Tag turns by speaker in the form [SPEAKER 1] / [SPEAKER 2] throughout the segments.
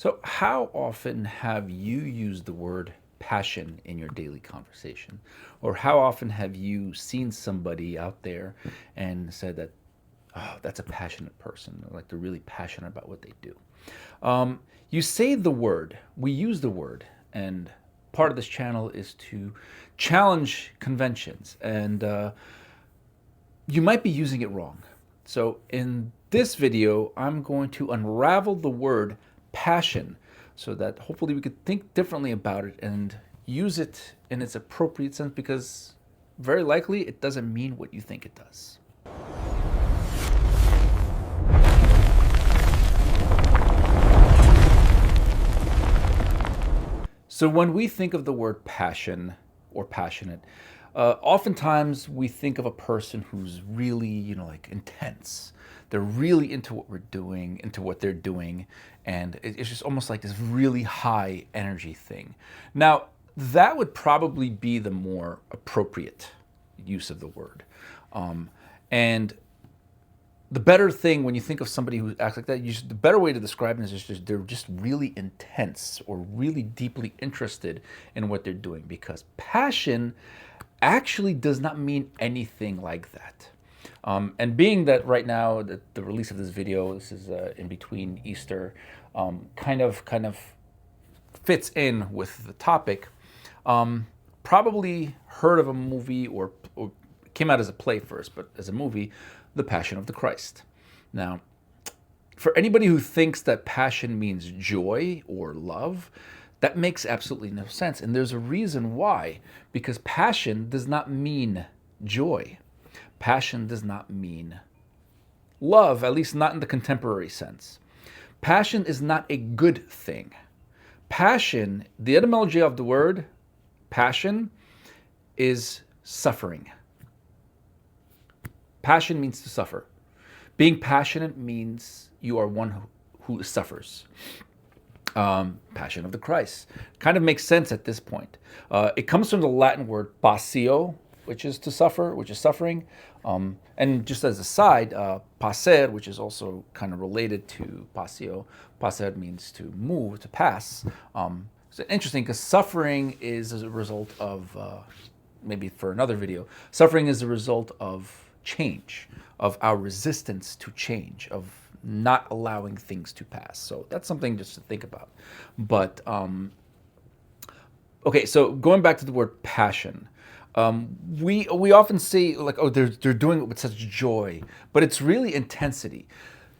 [SPEAKER 1] So, how often have you used the word passion in your daily conversation? Or how often have you seen somebody out there and said that, oh, that's a passionate person, or like they're really passionate about what they do? You say the word, we use the word, and part of this channel is to challenge conventions, and you might be using it wrong. So in this video, I'm going to unravel the word passion so that hopefully we could think differently about it and use it in its appropriate sense, because very likely it doesn't mean what you think it does. So when we think of the word passion or passionate, oftentimes we think of a person who's really, like intense. They're really into what we're doing, into what they're doing, and it's just almost like this really high energy thing. Now, that would probably be the more appropriate use of the word. And the better thing when you think of somebody who acts like that, the better way to describe it is just they're just really intense or really deeply interested in what they're doing, because passion actually does not mean anything like that. And being that right now that the release of this video, this is in between Easter, kind of fits in with the topic. Probably heard of a movie or came out as a play first, but as a movie, The Passion of the Christ. Now, for anybody who thinks that passion means joy or love, that makes absolutely no sense. And there's a reason why. Because passion does not mean joy. Passion does not mean love, at least not in the contemporary sense. Passion is not a good thing. Passion, the etymology of the word passion, is suffering. Passion means to suffer. Being passionate means you are one who suffers. Passion of the Christ kind of makes sense at this point. It comes from the Latin word passio, which is to suffer, which is suffering. And just as a side, passer, which is also kind of related to passio. Passer means to move, to pass. It's interesting because suffering is as a result of, maybe for another video, suffering is a result of change, of our resistance to change, of not allowing things to pass. So that's something just to think about. But okay, so going back to the word passion, we often say like, oh, they're doing it with such joy, but it's really intensity.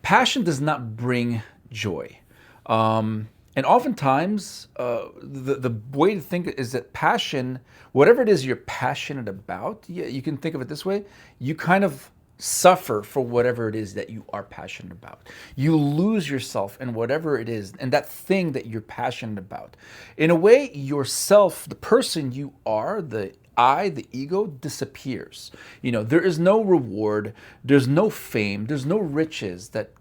[SPEAKER 1] Passion does not bring joy. And oftentimes, the way to think is that passion, whatever it is you're passionate about, yeah, you can think of it this way, you kind of suffer for whatever it is that you are passionate about. You lose yourself in whatever it is, and that thing that you're passionate about. In a way, yourself, the person you are, the I, the ego, disappears. There is no reward, there's no fame, there's no riches that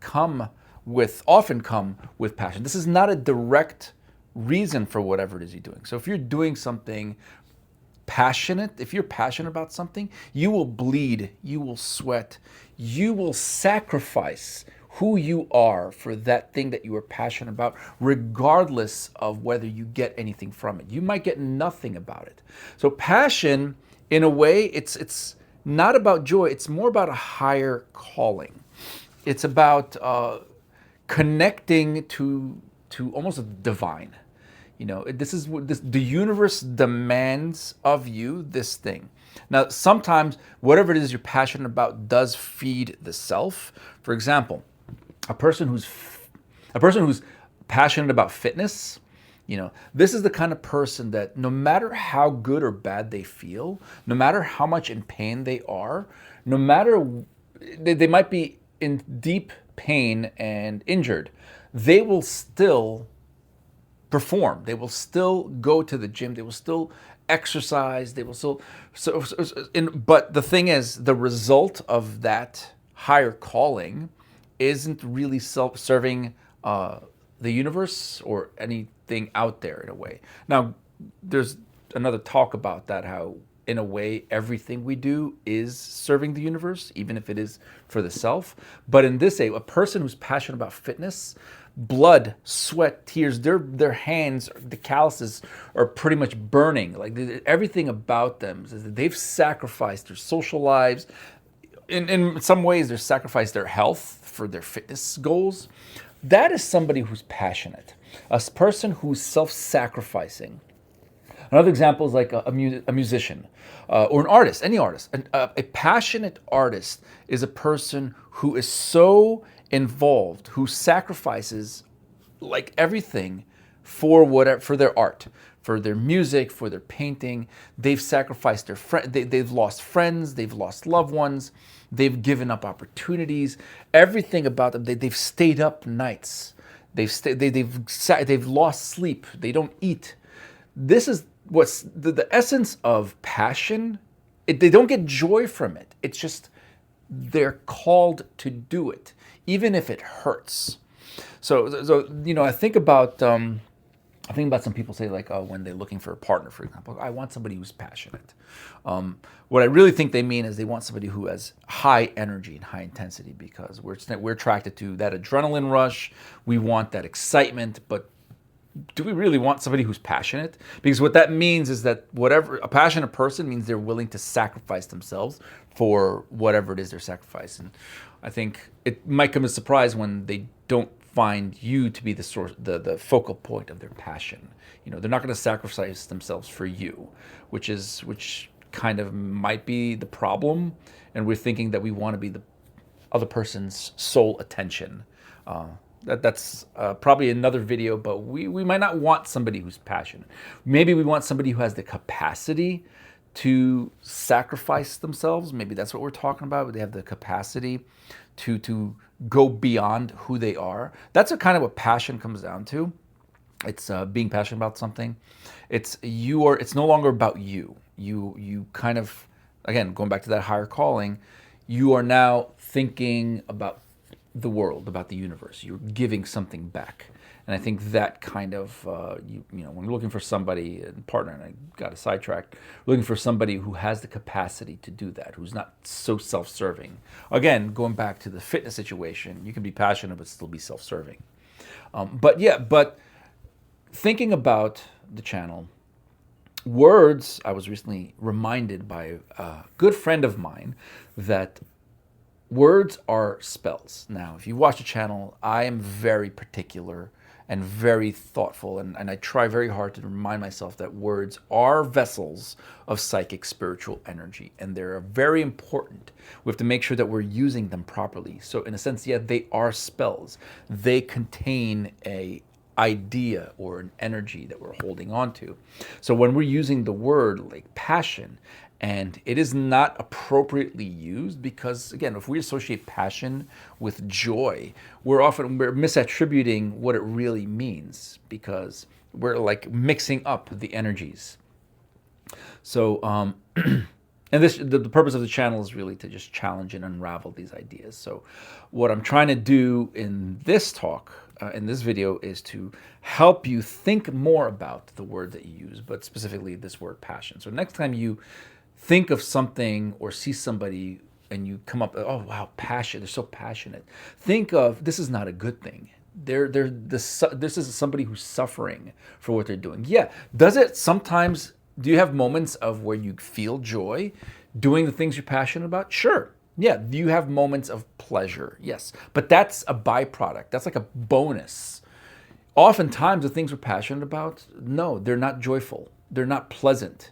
[SPEAKER 1] often come with passion. This is not a direct reason for whatever it is you're doing. So if you're doing something passionate, if you're passionate about something, you will bleed, you will sweat, you will sacrifice who you are for that thing that you are passionate about, regardless of whether you get anything from it. You might get nothing about it. So passion, in a way, it's not about joy, it's more about a higher calling. It's about connecting to almost a divine. This is what the universe demands of you, this thing. Now, sometimes whatever it is you're passionate about does feed the self. For example, a person who's passionate about fitness, this is the kind of person that no matter how good or bad they feel, no matter how much in pain they are, no matter they might be in deep pain and injured, they will still perform. They will still go to the gym. They will still exercise. They will still. But the thing is, the result of that higher calling isn't really serving the universe or anything out there in a way. Now, there's another talk about that, how in a way everything we do is serving the universe, even if it is for the self. But in this way, a person who's passionate about fitness, blood, sweat, tears. Their hands, the calluses are pretty much burning. Like everything about them is that they've sacrificed their social lives. In some ways, they've sacrificed their health for their fitness goals. That is somebody who's passionate, a person who's self-sacrificing. Another example is like a musician or an artist, any artist. A passionate artist is a person who is so involved, who sacrifices like everything for whatever, for their art, for their music, for their painting. They've sacrificed their they've lost friends, they've lost loved ones, they've given up opportunities. Everything about them, they've stayed up nights. They've lost sleep. They don't eat. This is what's the essence of passion. They don't get joy from it. It's just they're called to do it, even if it hurts. So I think about some people say like, oh, when they're looking for a partner, for example, I want somebody who's passionate. What I really think they mean is they want somebody who has high energy and high intensity, because we're attracted to that adrenaline rush. We want that excitement, but do we really want somebody who's passionate? Because what that means is that a passionate person means they're willing to sacrifice themselves for whatever it is they're sacrificing. I think it might come as a surprise when they don't find you to be the source, the focal point of their passion. They're not going to sacrifice themselves for you, which kind of might be the problem. And we're thinking that we want to be the other person's sole attention. That's probably another video, but we might not want somebody who's passionate. Maybe we want somebody who has the capacity to sacrifice themselves. Maybe that's what we're talking about. They have the capacity to go beyond who they are. That's what passion comes down to. It's being passionate about something. It's no longer about you. You kind of, again, going back to that higher calling, you are now thinking about the world, about the universe. You're giving something back. And I think that kind of, when you're looking for somebody, a partner, and I got a sidetracked, looking for somebody who has the capacity to do that, who's not so self-serving. Again, going back to the fitness situation, you can be passionate but still be self-serving. But thinking about the channel, words, I was recently reminded by a good friend of mine that words are spells. Now, if you watch the channel, I am very particular and very thoughtful, and I try very hard to remind myself that words are vessels of psychic spiritual energy, and they're very important. We have to make sure that we're using them properly. So in a sense, yeah, they are spells. They contain a idea or an energy that we're holding on to. So when we're using the word like passion, and it is not appropriately used, because again, if we associate passion with joy, we're misattributing what it really means, because we're like mixing up the energies. So and the purpose of the channel is really to just challenge and unravel these ideas. So what I'm trying to do in this talk, in this video, is to help you think more about the word that you use, but specifically this word passion. So next time you think of something or see somebody and you come up, oh wow, passion, they're so passionate. Think of, this is not a good thing. This is somebody who's suffering for what they're doing. Yeah, do you have moments of where you feel joy doing the things you're passionate about? Sure. Yeah, do you have moments of pleasure? Yes, but that's a byproduct. That's like a bonus. Oftentimes the things we're passionate about, no, they're not joyful. They're not pleasant.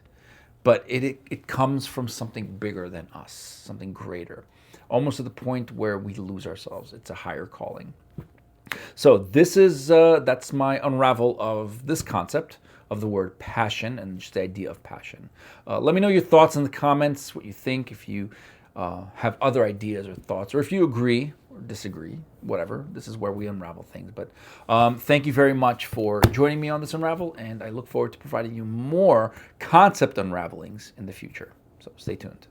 [SPEAKER 1] But it comes from something bigger than us, something greater, almost to the point where we lose ourselves. It's a higher calling. So that's my unravel of this concept of the word passion and just the idea of passion. Let me know your thoughts in the comments, what you think, if you have other ideas or thoughts, or if you agree or disagree, whatever. This is where we unravel things. But thank you very much for joining me on this Unravel, and I look forward to providing you more concept unravelings in the future. So stay tuned.